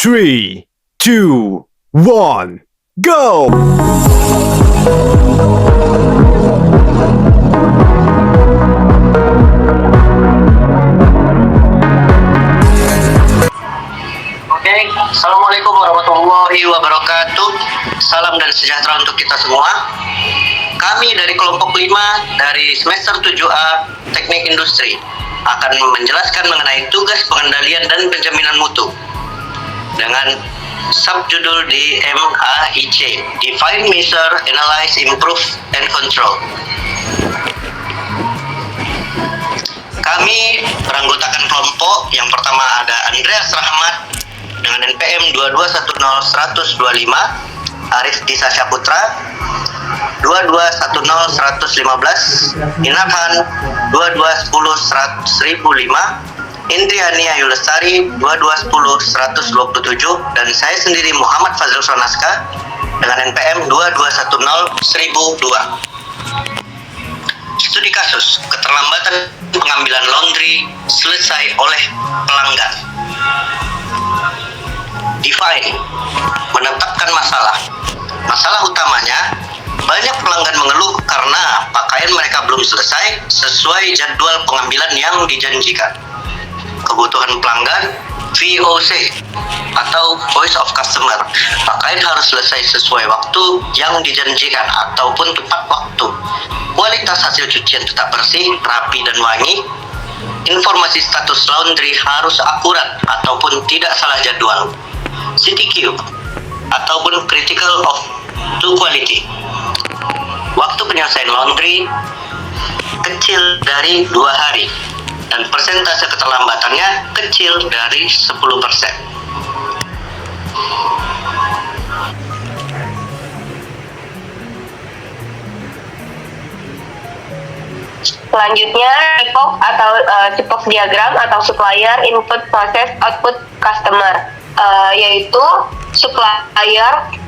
3, 2, 1, go! Assalamualaikum warahmatullahi wabarakatuh. Salam dan sejahtera untuk kita semua. Kami dari kelompok 5 dari semester 7A Teknik Industri akan menjelaskan mengenai tugas pengendalian dan penjaminan mutu dengan subjudul DMAIC, Define, Measure, Analyze, Improve, and Control. Kami beranggotakan kelompok yang pertama ada Andreas Rahmat dengan NPM 2210125, Arif Disa Syaputra 2210115, Inakhan 22101005, Indriani Ayu Lestari 2210-127, dan saya sendiri Muhammad Fazil Sonaska dengan NPM 2210-1002. Studi kasus keterlambatan pengambilan laundry selesai oleh pelanggan. Define, menetapkan masalah. Masalah utamanya, banyak pelanggan mengeluh karena pakaian mereka belum selesai sesuai jadwal pengambilan yang dijanjikan. Kebutuhan pelanggan, VOC atau Voice of Customer. Pakaian harus selesai sesuai waktu yang dijanjikan ataupun tepat waktu. Kualitas hasil cucian tetap bersih, rapi, dan wangi. Informasi status laundry harus akurat ataupun tidak salah jadwal. CTQ ataupun Critical of to Quality. Waktu penyelesaian laundry kecil dari 2 hari dan persentase keterlambatannya kecil dari 10%. Selanjutnya, CIPOC atau CIPOC diagram atau Supplier Input Process Output Customer, yaitu supplier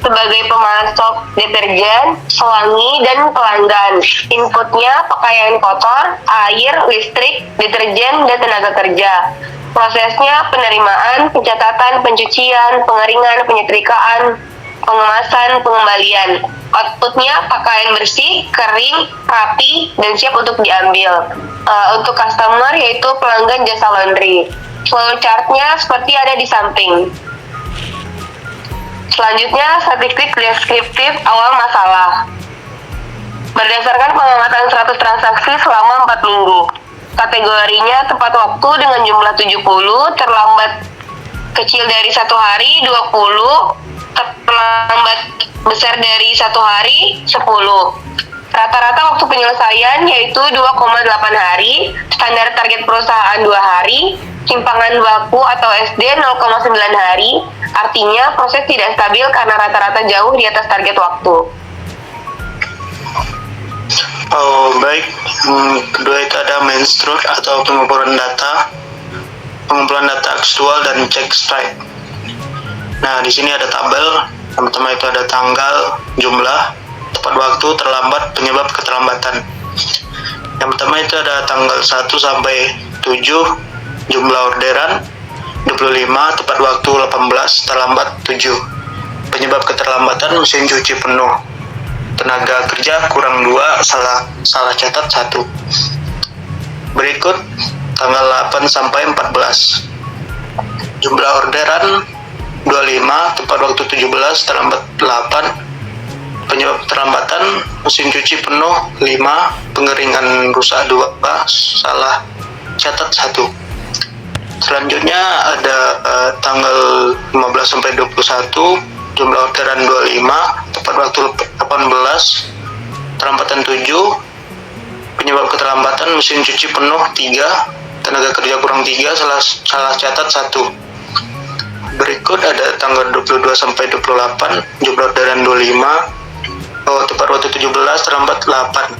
sebagai pemasok deterjen, pewangi, dan pelanggan. Inputnya pakaian kotor, air, listrik, deterjen, dan tenaga kerja. Prosesnya penerimaan, pencatatan, pencucian, pengeringan, penyetrikaan, pengemasan, pengembalian. Outputnya pakaian bersih, kering, rapi, dan siap untuk diambil. Untuk customer yaitu pelanggan jasa laundry. Flow chart-nya seperti ada di samping. Selanjutnya, statistik deskriptif awal masalah. Berdasarkan pengamatan 100 transaksi selama 4 minggu. Kategorinya tepat waktu dengan jumlah 70, terlambat kecil dari 1 hari 20, terlambat besar dari 1 hari 10. Rata-rata waktu penyelesaian yaitu 2,8 hari, standar target perusahaan 2 hari, simpangan baku atau SD 0,9 hari, artinya proses tidak stabil karena rata-rata jauh di atas target waktu. Oh, baik. Kedua itu ada main stroke atau pengumpulan data aktual dan check strike. Nah, di sini ada tabel. Pertama itu ada tanggal, jumlah, tepat waktu, terlambat, penyebab keterlambatan. Yang pertama itu ada tanggal 1 sampai 7, jumlah orderan 25, tepat waktu 18, terlambat 7. Penyebab keterlambatan mesin cuci penuh. Tenaga kerja kurang 2, salah catat 1. Berikut tanggal 8 sampai 14. Jumlah orderan 25, tepat waktu 17, terlambat 8. Penyebab keterlambatan mesin cuci penuh 5, pengeringan rusak 2, salah catat 1. Selanjutnya ada tanggal 15 sampai 21, jumlah orderan 25, tepat waktu 18, terlambatan 7. Penyebab keterlambatan mesin cuci penuh 3, tenaga kerja kurang 3, salah catat 1. Berikut ada tanggal 22 sampai 28, jumlah orderan 25, tepat waktu 17, terlambat 8.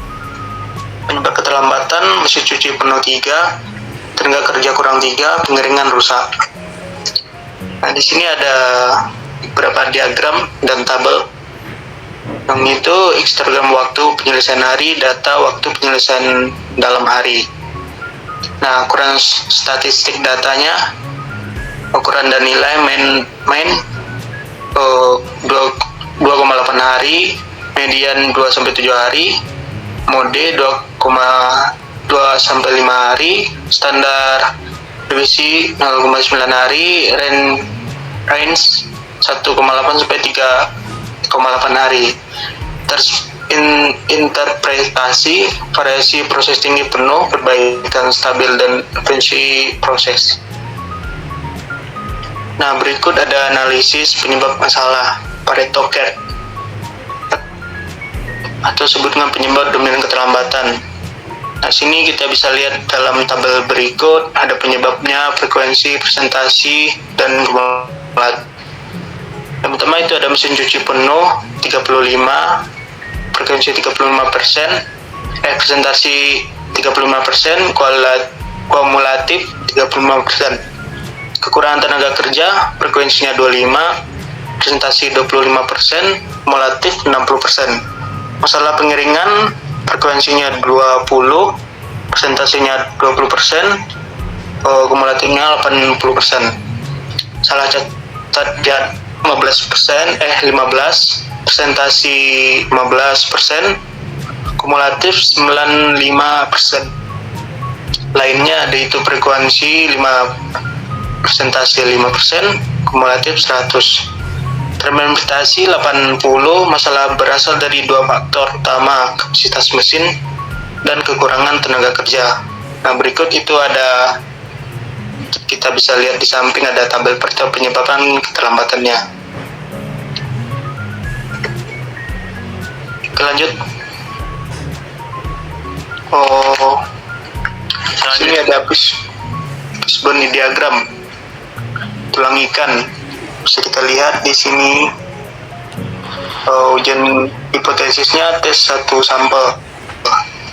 Penyebab keterlambatan mesin cuci penuh 3, tenaga kerja kurang 3, pengeringan rusak. Nah, di sini ada beberapa diagram dan tabel. Yang itu histogram waktu penyelesaian hari, data waktu penyelesaian dalam hari. Nah, ukuran statistik datanya ukuran dan nilai main 2,8 hari, median 2-7 hari, mode 2,2 sampai 5 hari, standar revisi 0,9 hari, range 1,8 sampai 3,8 hari. Terus interpretasi, variasi proses tinggi penuh, perbaikan stabil dan efisiensi proses. Nah, berikut ada analisis penyebab masalah Pareto CARE atau sebut dengan penyebab dominan keterlambatan. Nah, sini kita bisa lihat dalam tabel berikut ada penyebabnya, frekuensi, presentasi, dan kumulatif. Yang pertama itu ada mesin cuci penuh 35, frekuensi 35%, presentasi 35%, kumulatif 35%. Kekurangan tenaga kerja, frekuensinya 25, presentasi 25%, kumulatif 60%. Masalah pengeringan, frekuensinya 20, presentasinya 20%, kumulatifnya 80%. Salah catat ya 15%, presentasi 15%, kumulatif 95%. Lainnya ada itu frekuensi 5, presentasi 5%, kumulatif 100. Terminologi 80, masalah berasal dari dua faktor utama, kapasitas mesin dan kekurangan tenaga kerja. Nah, berikut itu ada, kita bisa lihat di samping ada tabel penyebaban keterlambatannya. Oke, lanjut. Sini ada fishbone diagram, tulang ikan. Bisa kita lihat di sini ujian hipotesisnya tes satu sampel.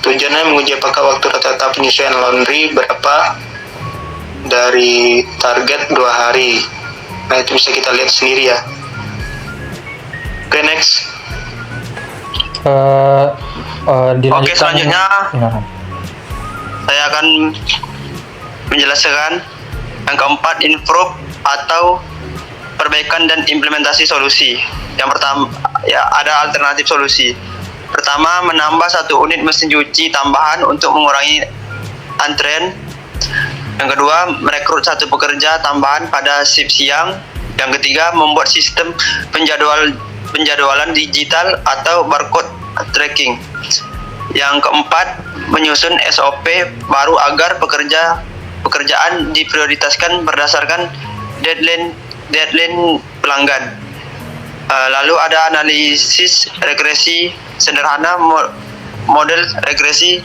Tujuannya menguji apakah waktu rata-rata penyesuaian laundry berapa dari target 2 hari. Nah, itu bisa kita lihat sendiri ya. Oke, next. Oke, selanjutnya saya akan menjelaskan yang keempat, improve atau perbaikan dan implementasi solusi. Yang pertama, ya ada alternatif solusi. Pertama, menambah 1 unit mesin cuci tambahan untuk mengurangi antrean. Yang kedua, merekrut 1 pekerja tambahan pada shift siang. Yang ketiga, membuat sistem penjadwalan digital atau barcode tracking. Yang keempat, menyusun SOP baru agar pekerjaan diprioritaskan berdasarkan deadline pelanggan. Lalu ada analisis regresi sederhana, model regresi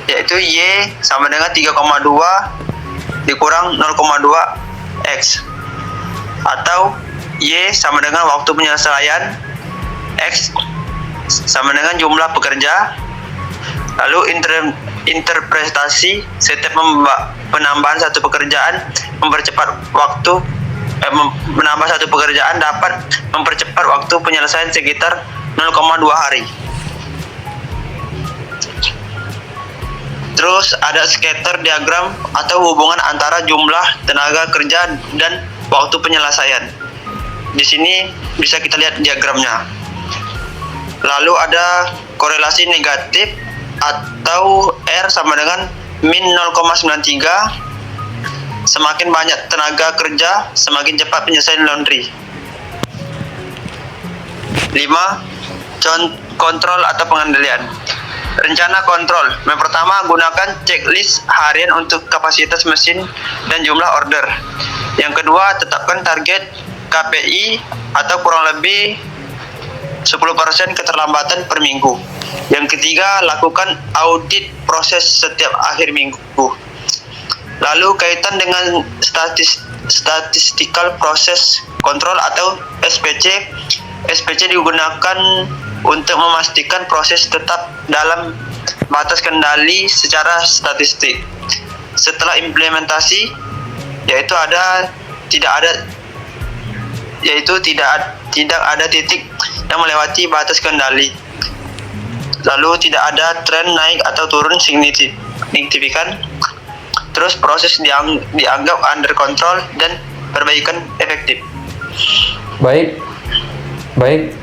yaitu Y sama dengan 3,2 dikurang 0,2 X, atau Y sama dengan waktu penyelesaian, X sama dengan jumlah pekerja. Lalu interpretasi, setiap penambahan 1 pekerjaan mempercepat waktu menambah 1 pekerjaan dapat mempercepat waktu penyelesaian sekitar 0,2 hari. Terus ada scatter diagram atau hubungan antara jumlah tenaga kerja dan waktu penyelesaian. Di sini bisa kita lihat diagramnya. Lalu ada korelasi negatif atau R sama dengan min 0,93. Semakin banyak tenaga kerja, semakin cepat penyelesaian laundry. 5. Kontrol atau pengendalian. Rencana kontrol. Yang pertama, gunakan checklist harian untuk kapasitas mesin dan jumlah order. Yang kedua, tetapkan target KPI atau kurang lebih 10% keterlambatan per minggu. Yang ketiga, lakukan audit proses setiap akhir minggu. Lalu kaitan dengan statistical process control atau SPC. SPC digunakan untuk memastikan proses tetap dalam batas kendali secara statistik. Setelah implementasi, tidak ada titik yang melewati batas kendali. Lalu tidak ada tren naik atau turun signifikan. terus proses dianggap under control dan perbaikan efektif. Baik,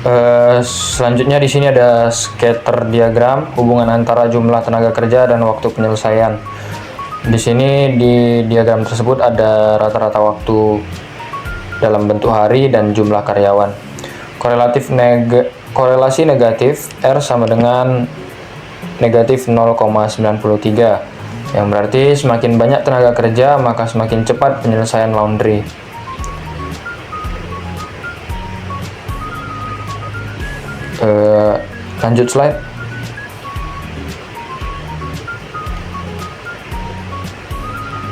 selanjutnya di sini ada scatter diagram hubungan antara jumlah tenaga kerja dan waktu penyelesaian. Di sini di diagram tersebut ada rata-rata waktu dalam bentuk hari dan jumlah karyawan. Korelasi negatif R sama dengan negatif 0,93, yang berarti semakin banyak tenaga kerja maka semakin cepat penyelesaian laundry. Lanjut slide.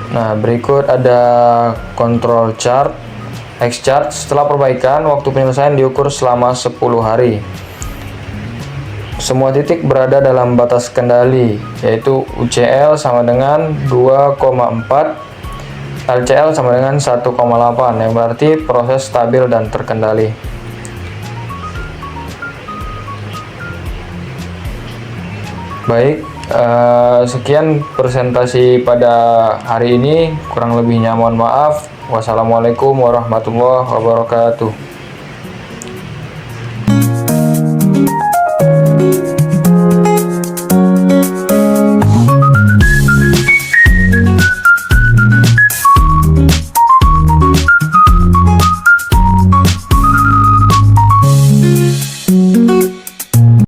Nah, berikut ada control chart, X chart. Setelah perbaikan, waktu penyelesaian diukur selama 10 hari. Semua titik berada dalam batas kendali, yaitu UCL sama dengan 2,4, LCL sama dengan 1,8, yang berarti proses stabil dan terkendali. Baik, sekian presentasi pada hari ini. Kurang lebihnya mohon maaf. Wassalamualaikum warahmatullahi wabarakatuh.